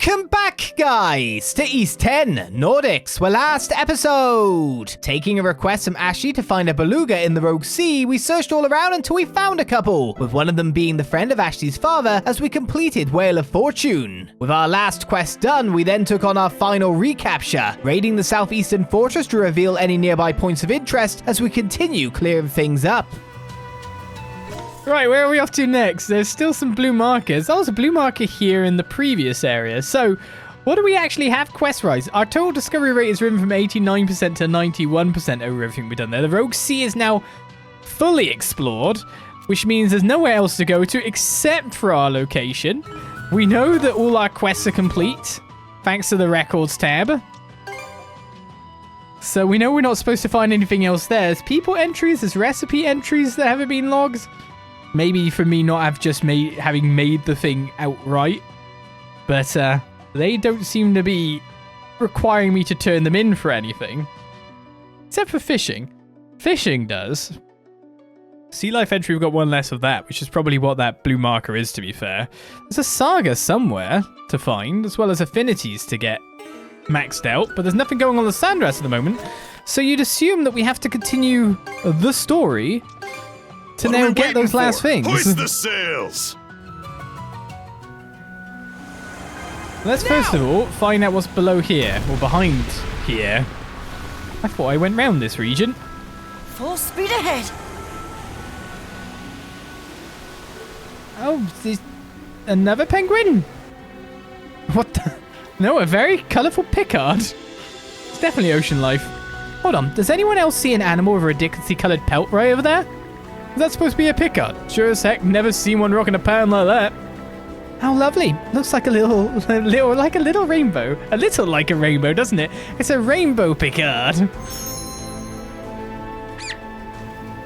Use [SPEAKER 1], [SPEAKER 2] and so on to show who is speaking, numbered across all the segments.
[SPEAKER 1] Welcome back, guys, to East 10, Nordics, where last episode, taking a request from Ashley to find a beluga in the Rogue Sea, we searched all around until we found a couple, with one of them being the friend of Ashley's father as we completed Whale of Fortune. With our last quest done, we then took on our final recapture, raiding the southeastern fortress to reveal any nearby points of interest as we continue clearing things up.
[SPEAKER 2] Right, where are we off to next? There's still some blue markers. Oh, there's a blue marker here in the previous area. So, what do we actually have quest-wise? Our total discovery rate is risen from 89% to 91% over everything we've done there. The Rogue Sea is now fully explored, which means there's nowhere else to go to except for our location. We know that all our quests are complete, thanks to the records tab. So we know we're not supposed to find anything else there. There's people entries, there's recipe entries that haven't been logged. Maybe for me not have just having made the thing outright. But they don't seem to be requiring me to turn them in for anything. Except for fishing. Fishing does. Sea life entry, we've got one less of that, which is probably what that blue marker is, to be fair. There's a saga somewhere to find, as well as affinities to get maxed out, but there's nothing going on the Sandras at the moment. So you'd assume that we have to continue the story to now get those last things.
[SPEAKER 3] Hoist the sails!
[SPEAKER 2] Let's first of all find out what's below here, or behind here. I thought I went round this region.
[SPEAKER 4] Full speed ahead.
[SPEAKER 2] Oh, there's another penguin? What the? No, a very colourful Pikkard. It's definitely ocean life. Hold on, does anyone else see an animal with a ridiculously coloured pelt right over there? Is that supposed to be a Pikkard? Sure as heck, never seen one rocking a pan like that. How lovely. Looks like a little rainbow. A little like a rainbow, doesn't it? It's a rainbow Pikkard.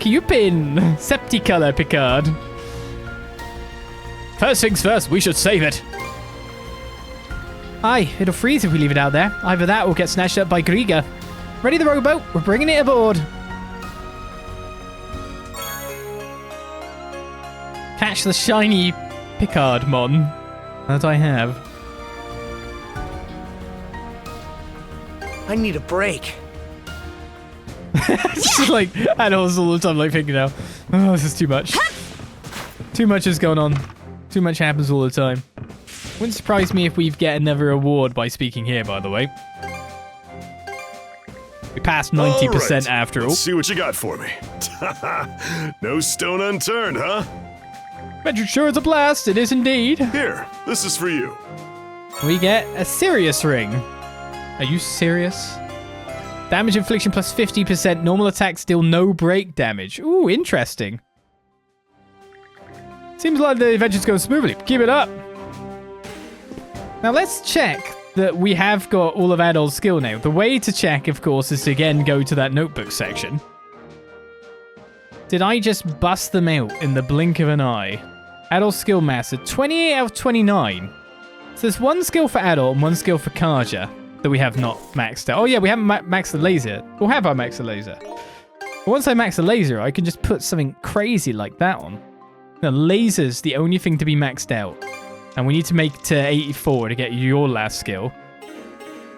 [SPEAKER 2] Cupin. Septicolor Pikkard. First things first, we should save it. Aye, it'll freeze if we leave it out there. Either that or get snatched up by Griga. Ready the rowboat, we're bringing it aboard. Catch the shiny Pikkard mon that I have.
[SPEAKER 4] I need a break.
[SPEAKER 2] It's just like adults all the time, like thinking now, oh, this is too much. Too much is going on. Too much happens all the time. Wouldn't surprise me if we get another award by speaking here, by the way. We passed 90%
[SPEAKER 3] right.
[SPEAKER 2] after all.
[SPEAKER 3] Let's see what you got for me. No stone unturned, huh?
[SPEAKER 2] Adventure sure is a blast. It is indeed.
[SPEAKER 3] Here, this is for you.
[SPEAKER 2] We get a Sirius ring. Are you serious? Damage infliction plus 50%. Normal attacks deal no break damage. Ooh, interesting. Seems like the adventure's going smoothly. Keep it up. Now let's check that we have got all of Adol's skill now. The way to check, of course, is to again go to that notebook section. Did I just bust them out in the blink of an eye? Adol skill master, 28 out of 29. So there's one skill for Adol and one skill for Kaja that we have not maxed out. Oh yeah, we haven't maxed the laser. We'll have our max the laser. But once I max the laser, I can just put something crazy like that on. The laser's the only thing to be maxed out. And we need to make to 84 to get your last skill.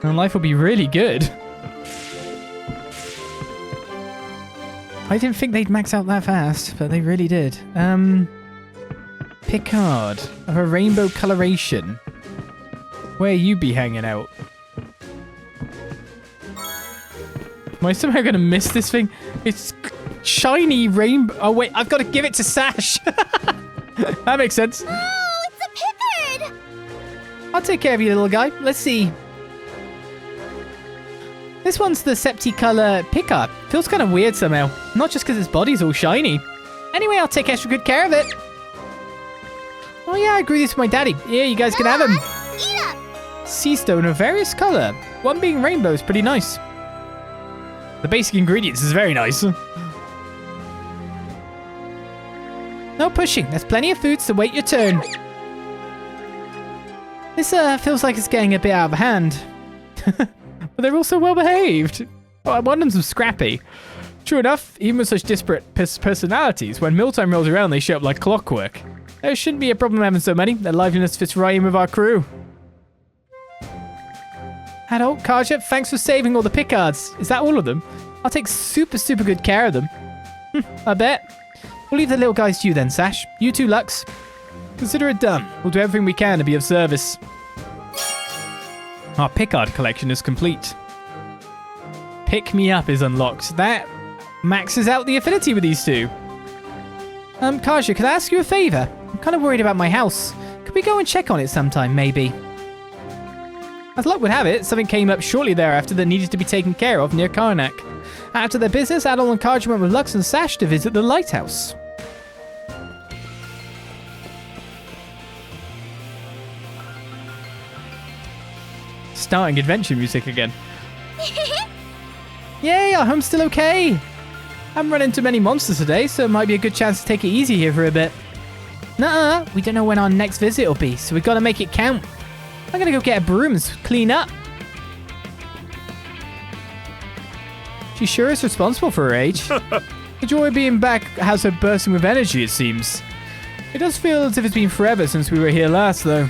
[SPEAKER 2] And life will be really good. I didn't think they'd max out that fast, but they really did. Pikkard of a rainbow coloration. Where you be hanging out? Am I somehow going to miss this thing? It's shiny rainbow. Oh, wait, I've got to give it to Sash. That makes sense.
[SPEAKER 5] Oh, it's a Pikkard!
[SPEAKER 2] I'll take care of you, little guy. Let's see. This one's the Septicolor Pikkard. Feels kind of weird somehow. Not just because its body's all shiny. Anyway, I'll take extra good care of it. Oh yeah, I grew this with my daddy. Yeah, you guys can have him.
[SPEAKER 5] Eat up!
[SPEAKER 2] Sea stone of various color. One being rainbow is pretty nice. The basic ingredients is very nice. No pushing. There's plenty of foods to wait your turn. This feels like it's getting a bit out of hand. But they're also well behaved. Oh, one of them's some scrappy. True enough, even with such disparate personalities, when mealtime rolls around, they show up like clockwork. There shouldn't be a problem having so many. Their liveliness fits right in with our crew. Adol, Kaja, thanks for saving all the Pikkards. Is that all of them? I'll take super, super good care of them. I bet. We'll leave the little guys to you then, Sache. You too, Lux. Consider it done. We'll do everything we can to be of service. Our Pikkard collection is complete. Pick Me Up is unlocked. That maxes out the affinity with these two. Kaja, could I ask you a favor? I'm kind of worried about my house. Could we go and check on it sometime, maybe? As luck would have it, something came up shortly thereafter that needed to be taken care of near Karnak. After their business, Adol and Kaja went with Lux and Sache to visit the lighthouse. Starting adventure music again. Yay, our home's still okay. Haven't run into many monsters today, so it might be a good chance to take it easy here for a bit. Nuh-uh, we don't know when our next visit will be, so we've got to make it count. I'm gonna go get a broom and clean up. She sure is responsible for her age. The joy of being back has her bursting with energy, it seems. It does feel as if it's been forever since we were here last, though.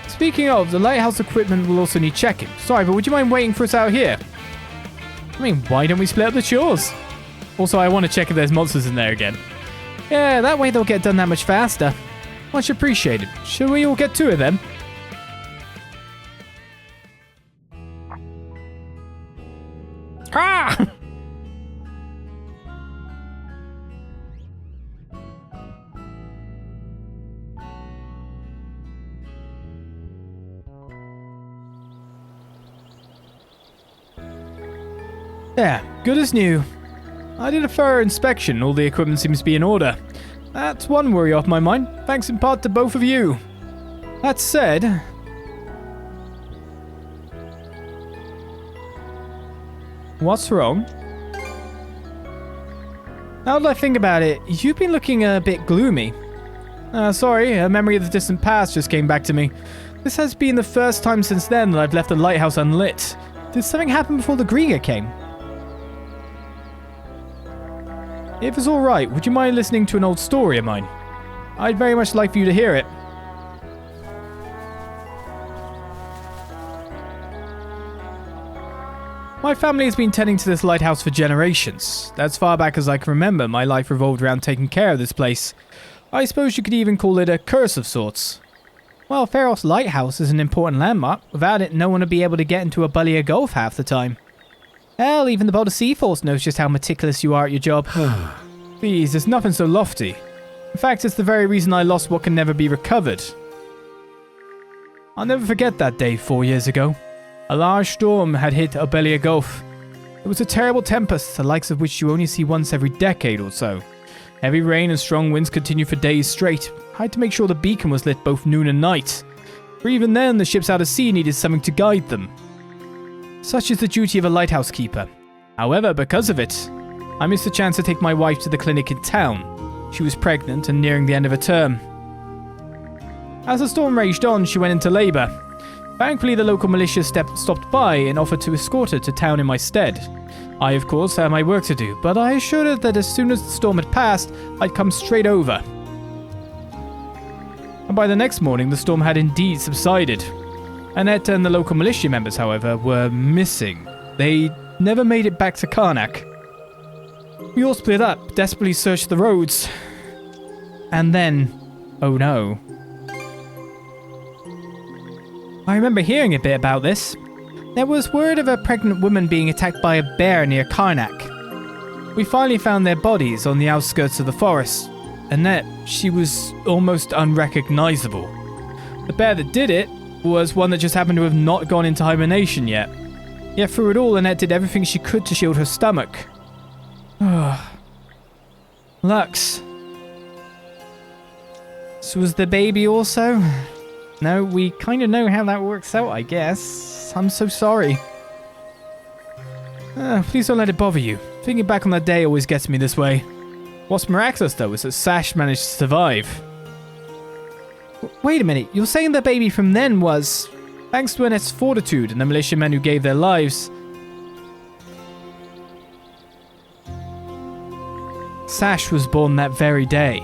[SPEAKER 2] Speaking of, the lighthouse equipment will also need checking. Sorry, but would you mind waiting for us out here? I mean, why don't we split up the chores? Also, I want to check if there's monsters in there again. Yeah, that way they'll get done that much faster. Much appreciated. Shall we all get to it then? Ah! There, good as new. I did a thorough inspection, all the equipment seems to be in order. That's one worry off my mind, thanks in part to both of you. That said... What's wrong? Now that I think about it, you've been looking a bit gloomy. Sorry, a memory of the distant past just came back to me. This has been the first time since then that I've left the lighthouse unlit. Did something happen before the Grieger came? If it's alright, would you mind listening to an old story of mine? I'd very much like for you to hear it. My family has been tending to this lighthouse for generations. As far back as I can remember, my life revolved around taking care of this place. I suppose you could even call it a curse of sorts. Well, Pharos Lighthouse is an important landmark. Without it, no one would be able to get into Obelia Gulf half the time. Hell, even the Balta Seaforce knows just how meticulous you are at your job. Please, there's nothing so lofty. In fact, it's the very reason I lost what can never be recovered. I'll never forget that day 4 years ago. A large storm had hit Obelia Gulf. It was a terrible tempest, the likes of which you only see once every decade or so. Heavy rain and strong winds continued for days straight. I had to make sure the beacon was lit both noon and night. For even then, the ships out at sea needed something to guide them. Such is the duty of a lighthouse keeper. However, because of it, I missed the chance to take my wife to the clinic in town. She was pregnant and nearing the end of her term. As the storm raged on, she went into labour. Thankfully, the local militia stopped by and offered to escort her to town in my stead. I, of course, had my work to do, but I assured her that as soon as the storm had passed, I'd come straight over. And by the next morning, the storm had indeed subsided. Annette and the local militia members, however, were missing. They never made it back to Karnak. We all split up, desperately searched the roads. And then, oh no. I remember hearing a bit about this. There was word of a pregnant woman being attacked by a bear near Karnak. We finally found their bodies on the outskirts of the forest. Annette, she was almost unrecognizable. The bear that did it was one that just happened to have not gone into hibernation yet. Yet through it all, Annette did everything she could to shield her stomach. Lux. So was the baby also? No, we kind of know how that works out, I guess. I'm so sorry. Please don't let it bother you. Thinking back on that day always gets me this way. What's miraculous, though, is that Sache managed to survive. Wait a minute, you're saying the baby from then was... Thanks to Annette's fortitude and the militiamen who gave their lives... Sache was born that very day.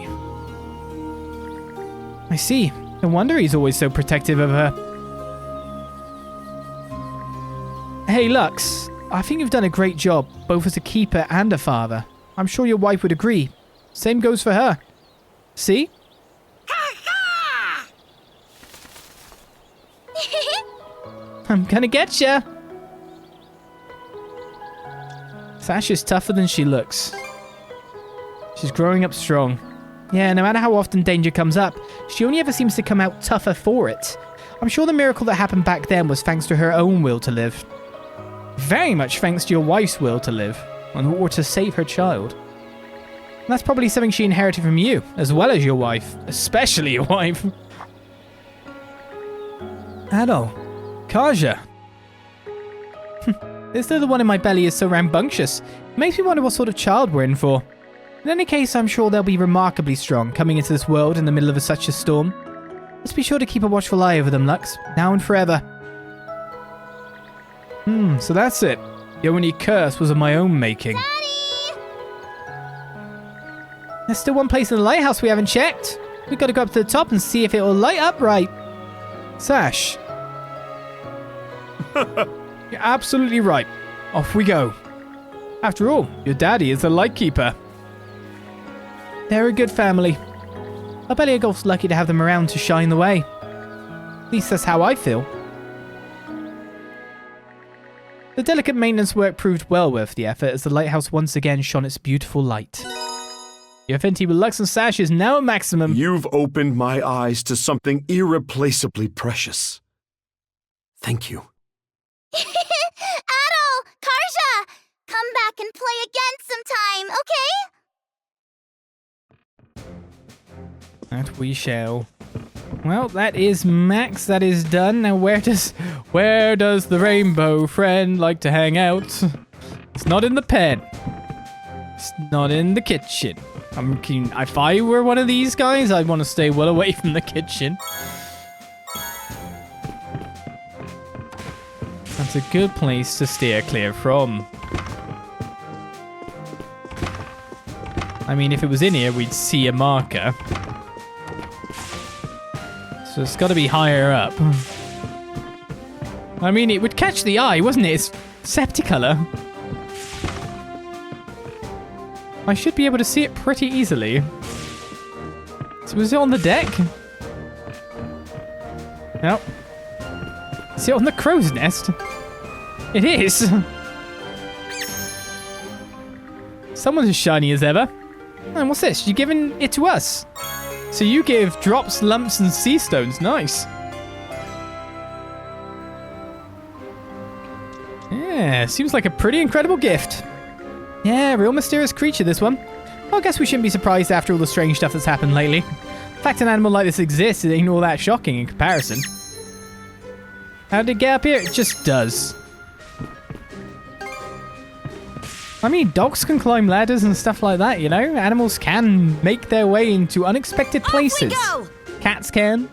[SPEAKER 2] I see. No wonder he's always so protective of her. Hey, Lux. I think you've done a great job, both as a keeper and a father. I'm sure your wife would agree. Same goes for her. See? I'm gonna get ya. Sache is tougher than she looks. She's growing up strong. Yeah, no matter how often danger comes up, she only ever seems to come out tougher for it. I'm sure the miracle that happened back then was thanks to her own will to live. Very much thanks to your wife's will to live, or to save her child. And that's probably something she inherited from you, as well as your wife. Especially your wife. Adol. Kaja. This little one in my belly is so rambunctious. It makes me wonder what sort of child we're in for. In any case, I'm sure they'll be remarkably strong coming into this world in the middle of such a storm. Let's be sure to keep a watchful eye over them, Lux, now and forever. So that's it. The only curse was of my own making.
[SPEAKER 5] Daddy!
[SPEAKER 2] There's still one place in the lighthouse we haven't checked. We've got to go up to the top and see if it'll light up right. Sache. You're absolutely right. Off we go. After all, your daddy is the lightkeeper. They're a good family. Obelia Gulf's lucky to have them around to shine the way. At least that's how I feel. The delicate maintenance work proved well worth the effort as the lighthouse once again shone its beautiful light. Your affinity with Lux and Sache is now at maximum.
[SPEAKER 3] You've opened my eyes to something irreplaceably precious. Thank you.
[SPEAKER 5] Adol! Karja! Come back and play again sometime, okay?
[SPEAKER 2] That we shall. Well, that is Max. That is done. Now, where does the rainbow friend like to hang out? It's not in the pen. It's not in the kitchen. If I were one of these guys, I'd want to stay well away from the kitchen. That's a good place to steer clear from. I mean, if it was in here, we'd see a marker. So it's got to be higher up. I mean, it would catch the eye, wouldn't it? It's Septicolor. I should be able to see it pretty easily. So was it on the deck? Nope. Is it on the crow's nest? It is. Someone's as shiny as ever. And what's this? You're giving it to us. So you give drops, lumps, and sea stones. Nice. Yeah, seems like a pretty incredible gift. Yeah, real mysterious creature, this one. Well, I guess we shouldn't be surprised after all the strange stuff that's happened lately. The fact an animal like this exists, it ain't all that shocking in comparison. How did it get up here? It just does. I mean, dogs can climb ladders and stuff like that, you know? Animals can make their way into unexpected places.
[SPEAKER 4] Off we go!
[SPEAKER 2] Cats can.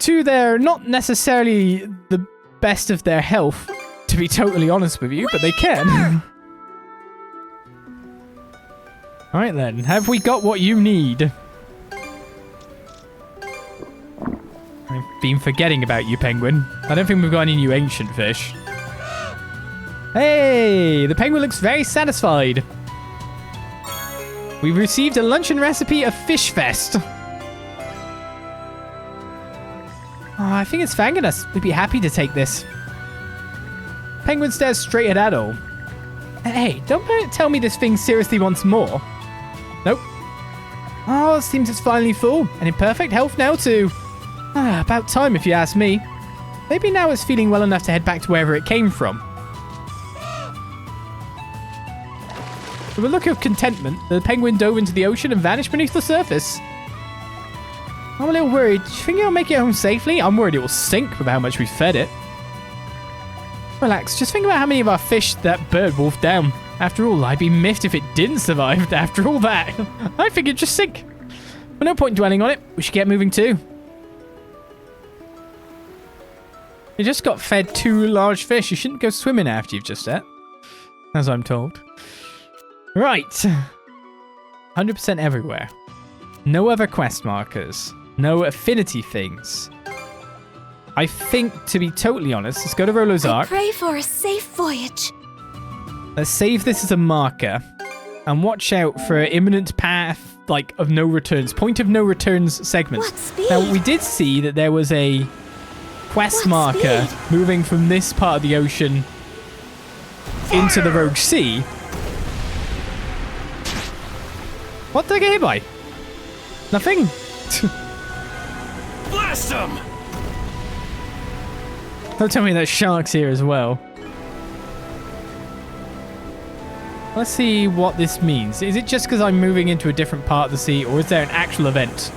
[SPEAKER 2] To their, not necessarily the best of their health, to be totally honest with you, but they can. Alright then, have we got what you need? I've been forgetting about you, penguin. I don't think we've got any new ancient fish. Hey, the penguin looks very satisfied. We've received a luncheon recipe of Fish Fest. Oh, I think it's fanging us. We'd be happy to take this. Penguin stares straight at Adol. Hey, don't tell me this thing seriously wants more. Nope. Oh, it seems it's finally full and in perfect health now too. About time if you ask me. Maybe now it's feeling well enough to head back to wherever it came from. With a look of contentment, the penguin dove into the ocean and vanished beneath the surface. I'm a little worried. Do you think it'll make it home safely? I'm worried it will sink with how much we fed it. Relax, just think about how many of our fish that bird wolfed down. After all, I'd be miffed if it didn't survive after all that. I think it'd just sink. But no point dwelling on it. We should get moving too. You just got fed 2 large fish. You shouldn't go swimming after you've just ate. As I'm told. Right. 100% everywhere. No other quest markers. No affinity things. I think, to be totally honest, let's go to Rolo's
[SPEAKER 5] I
[SPEAKER 2] Ark.
[SPEAKER 5] pray for a safe voyage.
[SPEAKER 2] Let's save this as a marker. And watch out for imminent path, like, of no returns. Point of no returns segments.
[SPEAKER 5] What speed?
[SPEAKER 2] Now, we did see that there was a quest
[SPEAKER 5] What
[SPEAKER 2] marker
[SPEAKER 5] speed?
[SPEAKER 2] moving from this part of the ocean into the Rogue Sea. What did I get hit by? Nothing.
[SPEAKER 3] Blast them!
[SPEAKER 2] Don't tell me that shark's here as well. Let's see what this means. Is it just because I'm moving into a different part of the sea, or is there an actual event?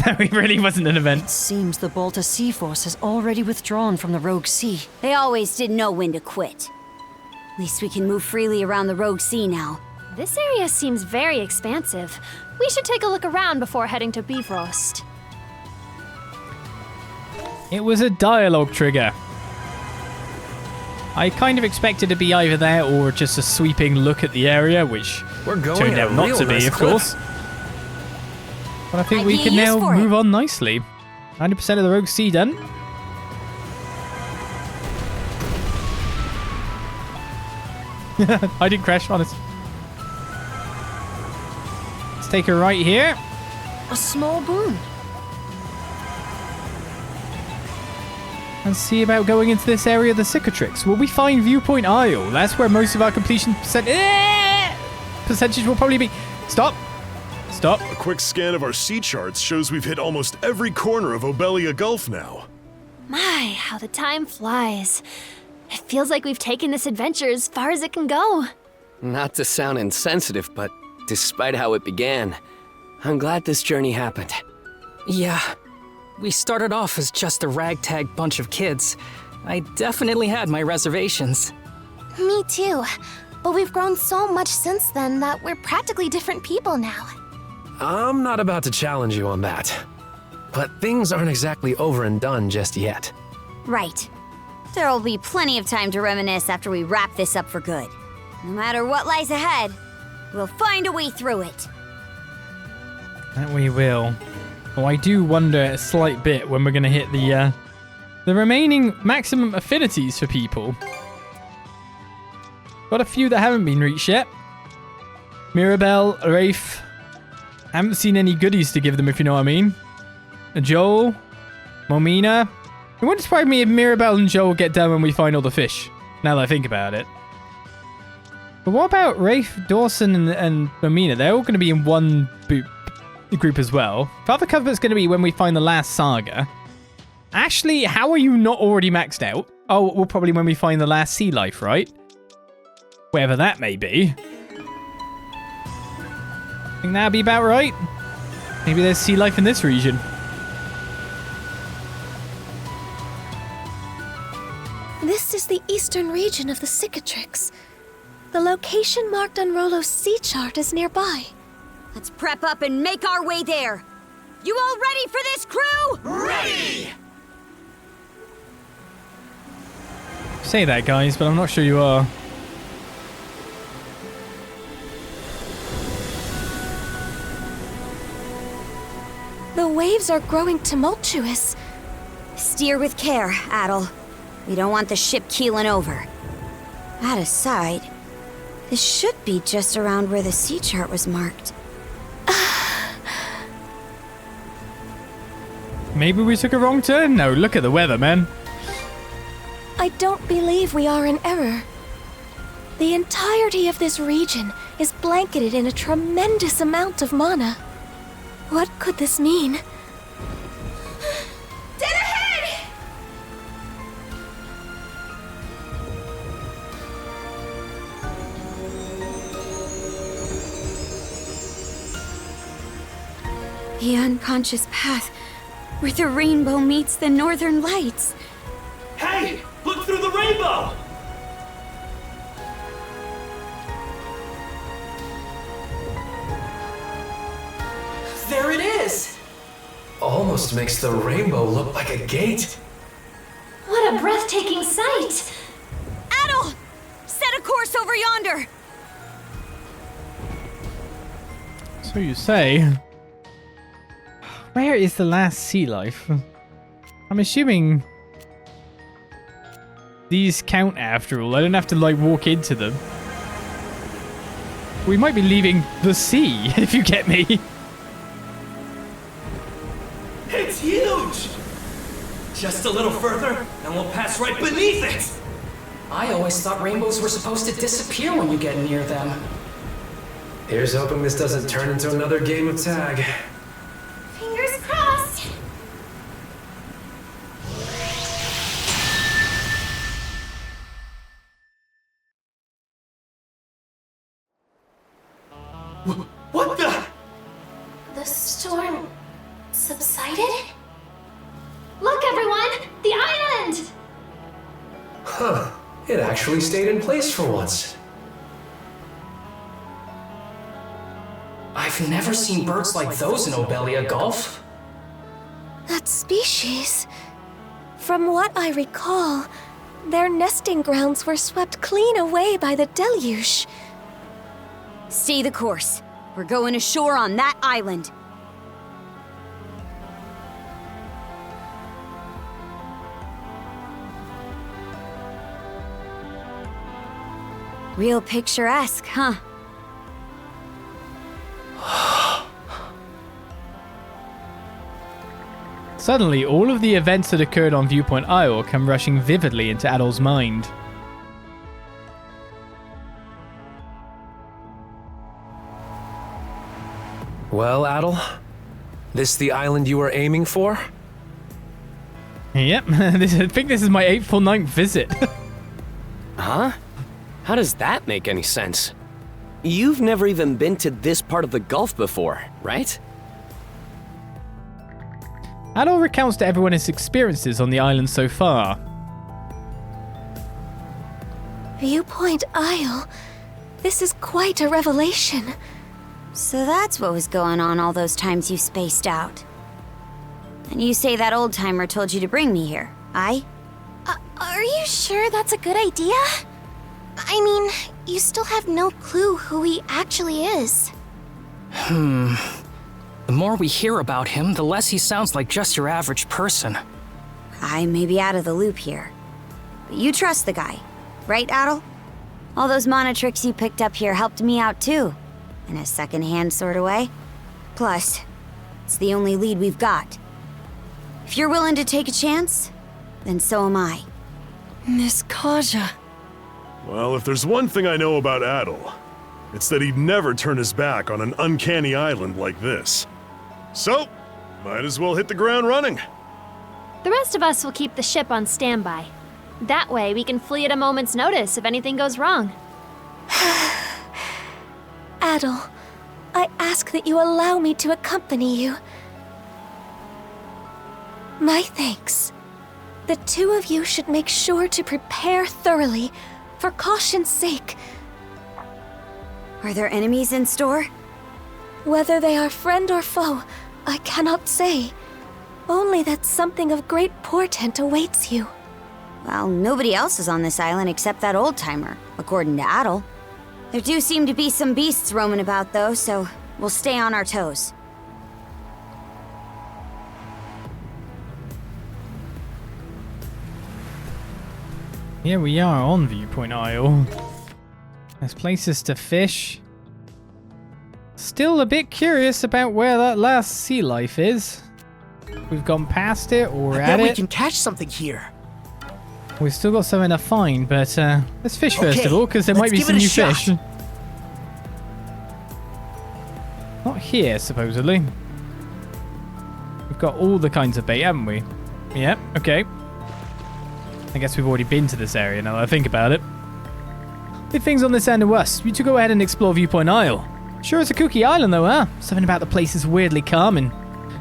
[SPEAKER 2] No, it really wasn't an event.
[SPEAKER 4] Seems the Balta Seaforce has already withdrawn from the Rogue Sea.
[SPEAKER 6] They always did know when to quit. At least we can move freely around the Rogue Sea now.
[SPEAKER 7] This area seems very expansive. We should take a look around before heading to Bifrost.
[SPEAKER 2] It was a dialogue trigger. I kind of expected to be either there or just a sweeping look at the area, which turned out not to be, of course. But I think
[SPEAKER 6] Might
[SPEAKER 2] we
[SPEAKER 6] be
[SPEAKER 2] can
[SPEAKER 6] a use
[SPEAKER 2] now
[SPEAKER 6] for
[SPEAKER 2] move
[SPEAKER 6] it.
[SPEAKER 2] on nicely. 90% of the Rogue Sea done. I didn't crash, honest. Let's take a right here.
[SPEAKER 4] A small boon.
[SPEAKER 2] And see about going into this area of the Cicatrix. Will we find Viewpoint Isle? That's where most of our completion percentage will probably be. Stop. Stop.
[SPEAKER 8] A quick scan of our sea charts shows we've hit almost every corner of Obelia Gulf now.
[SPEAKER 7] My, how the time flies. It feels like we've taken this adventure as far as it can go.
[SPEAKER 9] Not to sound insensitive, but despite how it began, I'm glad this journey happened.
[SPEAKER 10] Yeah, we started off as just a ragtag bunch of kids. I definitely had my reservations.
[SPEAKER 5] Me too. But we've grown so much since then that we're practically different people now.
[SPEAKER 9] I'm not about to challenge you on that. But things aren't exactly over and done just yet.
[SPEAKER 6] Right. There'll be plenty of time to reminisce after we wrap this up for good. No matter what lies ahead, we'll find a way through it.
[SPEAKER 2] That we will. Oh, I do wonder a slight bit when we're going to hit the remaining maximum affinities for people. Got a few that haven't been reached yet. Mirabelle, Rafe. Haven't seen any goodies to give them, if you know what I mean. Joel, Momina. It wouldn't surprise me if Mirabelle and Joel get done when we find all the fish, now that I think about it. But what about Rafe, Dawson, and Momina? They're all going to be in one group as well. Father Cuthbert's going to be when we find the last saga. Ashley, how are you not already maxed out? Oh, well, probably when we find the last sea life, right? Wherever that may be. Think that'd be about right. Maybe there's sea life in this region.
[SPEAKER 5] This is the eastern region of the Cicatrix. The location marked on Rolo's sea chart is nearby.
[SPEAKER 6] Let's prep up and make our way there. You all ready for this, crew?
[SPEAKER 8] Ready!
[SPEAKER 2] Say that, guys, but I'm not sure you are.
[SPEAKER 5] The waves are growing tumultuous.
[SPEAKER 6] Steer with care, Adol. We don't want the ship keeling over. That aside, this should be just around where the sea chart was marked.
[SPEAKER 2] Maybe we took a wrong turn? No, look at the weather, man.
[SPEAKER 5] I don't believe we are in error. The entirety of this region is blanketed in a tremendous amount of mana. What could this mean? Dead ahead!
[SPEAKER 6] The unconscious path where the rainbow meets the northern lights.
[SPEAKER 11] Hey! Look through the rainbow! There it is!
[SPEAKER 9] Almost makes the rainbow look like a gate.
[SPEAKER 7] What a breathtaking sight!
[SPEAKER 6] Adol! Set a course over yonder!
[SPEAKER 2] So you say. Where is the last sea life? I'm assuming these count after all. I don't have to, like, walk into them. We might be leaving the sea, if you get me.
[SPEAKER 11] It's huge! Just a little further, and we'll pass right beneath it!
[SPEAKER 10] I always thought rainbows were supposed to disappear when you get near them.
[SPEAKER 9] Here's hoping this doesn't turn into another game of tag.
[SPEAKER 5] Fingers crossed.
[SPEAKER 11] What the?
[SPEAKER 5] The storm subsided?
[SPEAKER 7] Look, everyone! The island!
[SPEAKER 9] Huh. It actually stayed in place for once.
[SPEAKER 10] I've never seen birds like those in Obelia Gulf.
[SPEAKER 5] That species. From what I recall, their nesting grounds were swept clean away by the deluge.
[SPEAKER 6] Stay the course. We're going ashore on that island. Real picturesque, huh?
[SPEAKER 2] Suddenly, all of the events that occurred on Viewpoint Isle come rushing vividly into Adol's mind.
[SPEAKER 9] Well, Adol, this the island you were aiming for?
[SPEAKER 2] Yep, I think this is my 8th or 9th visit.
[SPEAKER 12] Huh? How does that make any sense? You've never even been to this part of the Gulf before, right?
[SPEAKER 2] Adol recounts to everyone his experiences on the island so far.
[SPEAKER 5] Viewpoint Isle. This is quite a revelation.
[SPEAKER 6] So that's what was going on all those times you spaced out. And you say that old-timer told you to bring me here, aye?
[SPEAKER 5] Are you sure that's a good idea? I mean, you still have no clue who he actually is.
[SPEAKER 10] The more we hear about him, the less he sounds like just your average person.
[SPEAKER 6] I may be out of the loop here. But you trust the guy, right, Adol? All those mana tricks you picked up here helped me out too. In a second-hand sort of way. Plus, it's the only lead we've got. If you're willing to take a chance, then so am I.
[SPEAKER 4] Miss Kaja.
[SPEAKER 8] Well, if there's one thing I know about Adol, it's that he'd never turn his back on an uncanny island like this. So, might as well hit the ground running.
[SPEAKER 7] The rest of us will keep the ship on standby. That way, we can flee at a moment's notice if anything goes wrong.
[SPEAKER 5] Adol, I ask that you allow me to accompany you. My thanks. The two of you should make sure to prepare thoroughly, for caution's sake.
[SPEAKER 6] Are there enemies in store?
[SPEAKER 5] Whether they are friend or foe, I cannot say. Only that something of great portent awaits you.
[SPEAKER 6] Well, nobody else is on this island except that old-timer, according to Adol. There do seem to be some beasts roaming about, though, so we'll stay on our toes.
[SPEAKER 2] Here we are on Viewpoint Isle. There's places to fish. Still a bit curious about where that last sea life is. We've gone past it or
[SPEAKER 11] I
[SPEAKER 2] at
[SPEAKER 11] bet
[SPEAKER 2] it.
[SPEAKER 11] we can catch something here.
[SPEAKER 2] We've still got something to find, but let's fish first
[SPEAKER 11] Okay,
[SPEAKER 2] of all, because there might
[SPEAKER 11] let's
[SPEAKER 2] be
[SPEAKER 11] give
[SPEAKER 2] some
[SPEAKER 11] it a
[SPEAKER 2] new
[SPEAKER 11] shot.
[SPEAKER 2] fish. Not here, supposedly. We've got all the kinds of bait, haven't we? Yep, okay. I guess we've already been to this area now that I think about it. With things on this end of us, you two go ahead and explore Viewpoint Isle. Sure, it's a kooky island though, huh? Something about the place is weirdly calming.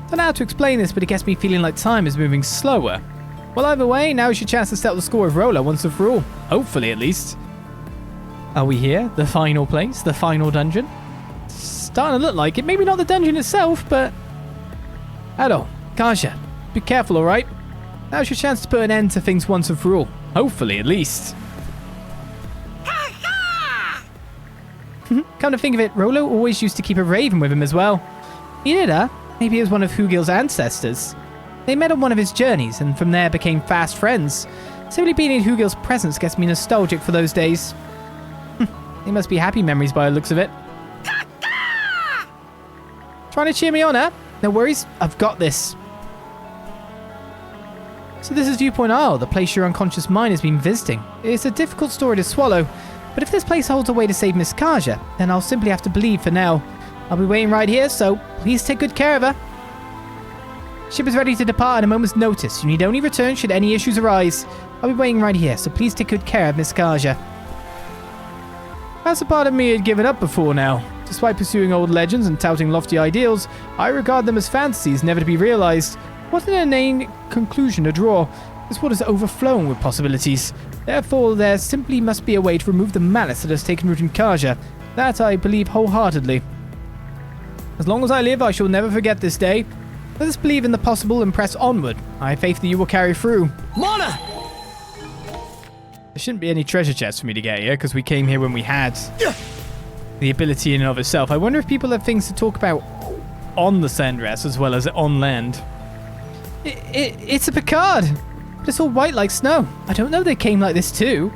[SPEAKER 2] Don't know how to explain this, but it gets me feeling like time is moving slower. Well, either way, now is your chance to settle the score with Roller once and for all. Hopefully, at least. Are we here? The final place? The final dungeon? Starting to look like it. Maybe not the dungeon itself, but... Adol, Kaja, be careful, alright? Now's your chance to put an end to things once and for all. Hopefully, at least. Come to think of it, Rolo always used to keep a raven with him as well. He did, huh? Maybe it was one of Hugil's ancestors. They met on one of his journeys, and from there became fast friends. Simply being in Hugil's presence gets me nostalgic for those days. They must be happy memories by the looks of it. Trying to cheer me on, huh? No worries, I've got this. So this is Viewpoint Isle, the place your unconscious mind has been visiting. It's a difficult story to swallow, but if this place holds a way to save Miss Kaja, then I'll simply have to believe for now. I'll be waiting right here, so please take good care of her. Ship is ready to depart at a moment's notice. You need only return should any issues arise. I'll be waiting right here, so please take good care of Miss Kaja. That's a part of me had given up before now. Despite pursuing old legends and touting lofty ideals, I regard them as fantasies never to be realized. What an inane conclusion to draw. This world is overflowing with possibilities. Therefore, there simply must be a way to remove the malice that has taken root in Kaja. That I believe wholeheartedly. As long as I live, I shall never forget this day. Let us believe in the possible and press onward. I have faith that you will carry through.
[SPEAKER 11] Mana!
[SPEAKER 2] There shouldn't be any treasure chests for me to get here, because we came here when we had the ability in and of itself. I wonder if people have things to talk about on the Sandress as well as on land. It's a Pikkard, but it's all white like snow. I don't know they came like this too.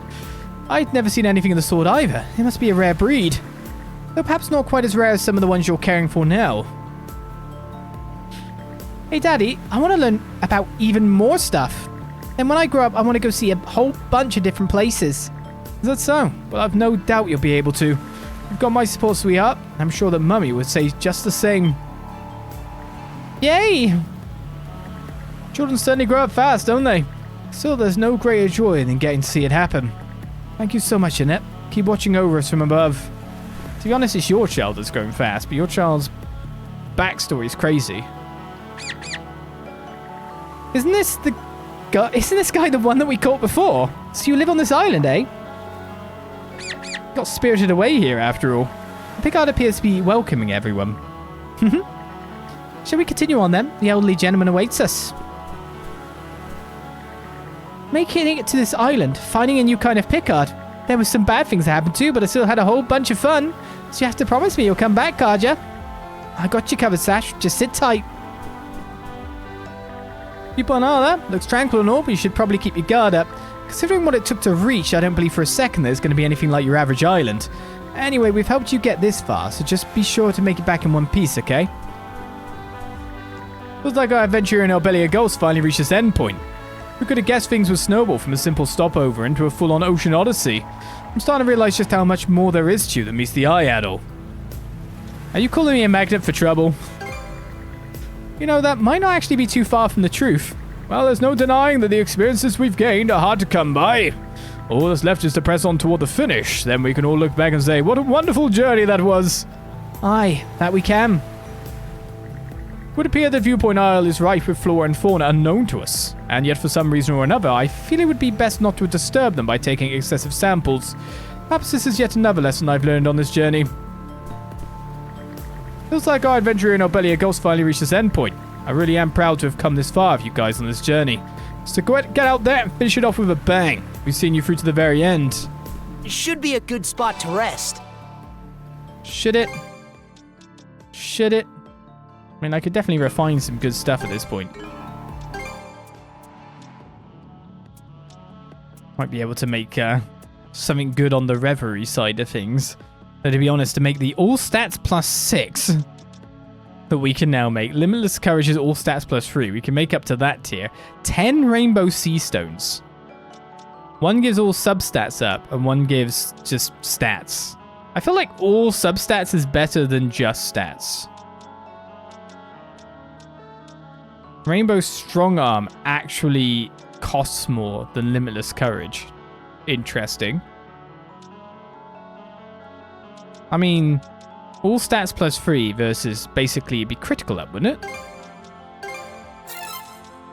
[SPEAKER 2] I'd never seen anything of the sort either. It must be a rare breed. Though perhaps not quite as rare as some of the ones you're caring for now. Hey Daddy, I want to learn about even more stuff. And when I grow up, I want to go see a whole bunch of different places. Is that so? Well, I've no doubt you'll be able to. You've got my support, sweetheart. I'm sure that Mummy would say just the same. Yay! Children certainly grow up fast, don't they? Still, there's no greater joy than getting to see it happen. Thank you so much, Annette. Keep watching over us from above. To be honest, it's your child that's growing fast, but your child's backstory is crazy. Isn't this guy the one that we caught before? So you live on this island, eh? Got spirited away here, after all. Pikkard appears to be welcoming everyone. Shall we continue on then? The elderly gentleman awaits us. Making it to this island, finding a new kind of Pikkard. There was some bad things that happened too, but I still had a whole bunch of fun. So you have to promise me you'll come back, Kaja. I got you covered, Sash. Just sit tight. Viewpoint Isle, looks tranquil and all, but you should probably keep your guard up. Considering what it took to reach, I don't believe for a second that it's going to be anything like your average island. Anyway, we've helped you get this far, so just be sure to make it back in one piece, okay? Looks like our adventure in Obelia Gulf finally reached its end point. Who could have guessed things would snowball from a simple stopover into a full-on ocean odyssey? I'm starting to realize just how much more there is to you than meets the eye, Adol. Are you calling me a magnet for trouble? You know, that might not actually be too far from the truth. Well, there's no denying that the experiences we've gained are hard to come by. All that's left is to press on toward the finish. Then we can all look back and say, what a wonderful journey that was. Aye, that we can. It would appear that Viewpoint Isle is rife with flora and fauna unknown to us. And yet for some reason or another, I feel it would be best not to disturb them by taking excessive samples. Perhaps this is yet another lesson I've learned on this journey. Feels like our adventure in Obelia Gulf finally reached its end point. I really am proud to have come this far with you guys on this journey. So go ahead, get out there and finish it off with a bang. We've seen you through to the very end.
[SPEAKER 13] It should be a good spot to rest.
[SPEAKER 2] Should it? Should it? I mean, I could definitely refine some good stuff at this point. Might be able to make something good on the reverie side of things. But to be honest, to make the all stats plus 6 that we can now make. Limitless Courage is all stats plus 3. We can make up to that tier. 10 Rainbow Sea Stones. One gives all substats up, and one gives just stats. I feel like all substats is better than just stats. Rainbow Strong Arm actually costs more than Limitless Courage. Interesting. I mean, all stats plus 3 versus basically it'd be critical up, wouldn't it?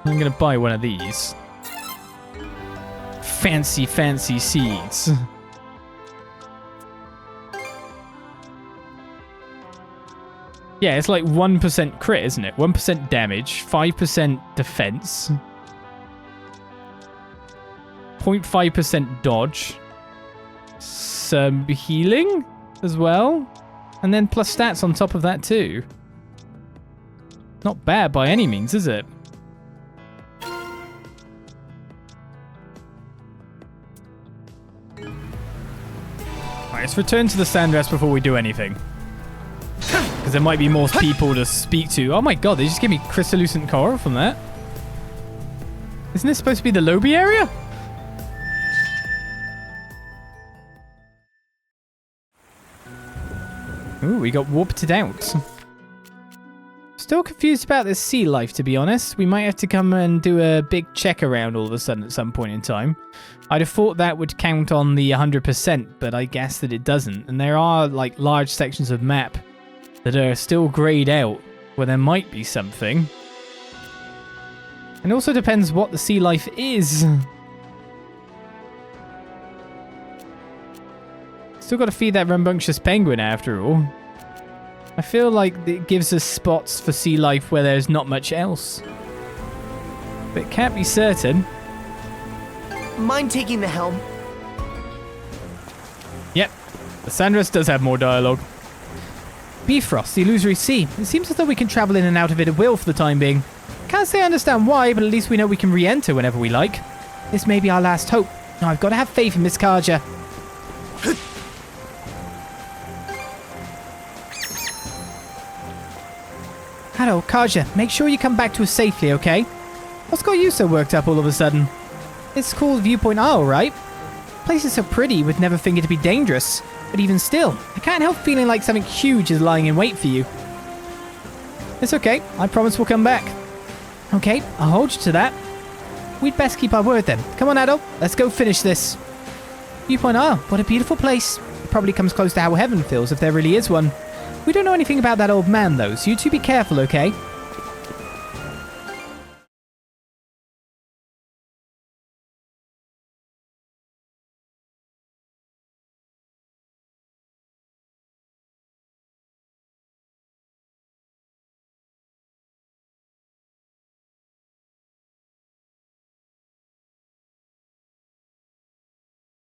[SPEAKER 2] I'm going to buy one of these. Fancy, fancy seeds. Yeah, it's like 1% crit, isn't it? 1% damage, 5% defense, 0.5% dodge, some healing as well, and then plus stats on top of that too. Not bad by any means, is it? let's return to the Sandrest before we do anything. Because there might be more people to speak to. Oh my god, they just gave me crystallucent coral from that. Isn't this supposed to be the Lobby area? Ooh, we got warped out. Still confused about this sea life, to be honest. We might have to come and do a big check around all of a sudden at some point in time. I'd have thought that would count on the 100%, but I guess that it doesn't. And there are, like, large sections of map that are still grayed out where there might be something. And it also depends what the sea life is. Still got to feed that rambunctious penguin after all. I feel like it gives us spots for sea life where there's not much else. But it can't be certain.
[SPEAKER 13] Mind taking the helm?
[SPEAKER 2] Yep, the Sandrest does have more dialogue. Bifrost, the illusory sea. It seems as though we can travel in and out of it at will for the time being. Can't say I understand why, but at least we know we can re-enter whenever we like. This may be our last hope. No, I've got to have faith in Miss Karja. Hello, Karja. Make sure you come back to us safely, okay? What's got you so worked up all of a sudden? It's called Viewpoint Isle, right? The place is so pretty, would never think it to be dangerous. But even still, I can't help feeling like something huge is lying in wait for you. It's okay. I promise we'll come back. Okay, I'll hold you to that. We'd best keep our word then. Come on, Adol. Let's go finish this. Viewpoint Isle. What a beautiful place. It probably comes close to how heaven feels if there really is one. We don't know anything about that old man, though, so you two be careful, okay?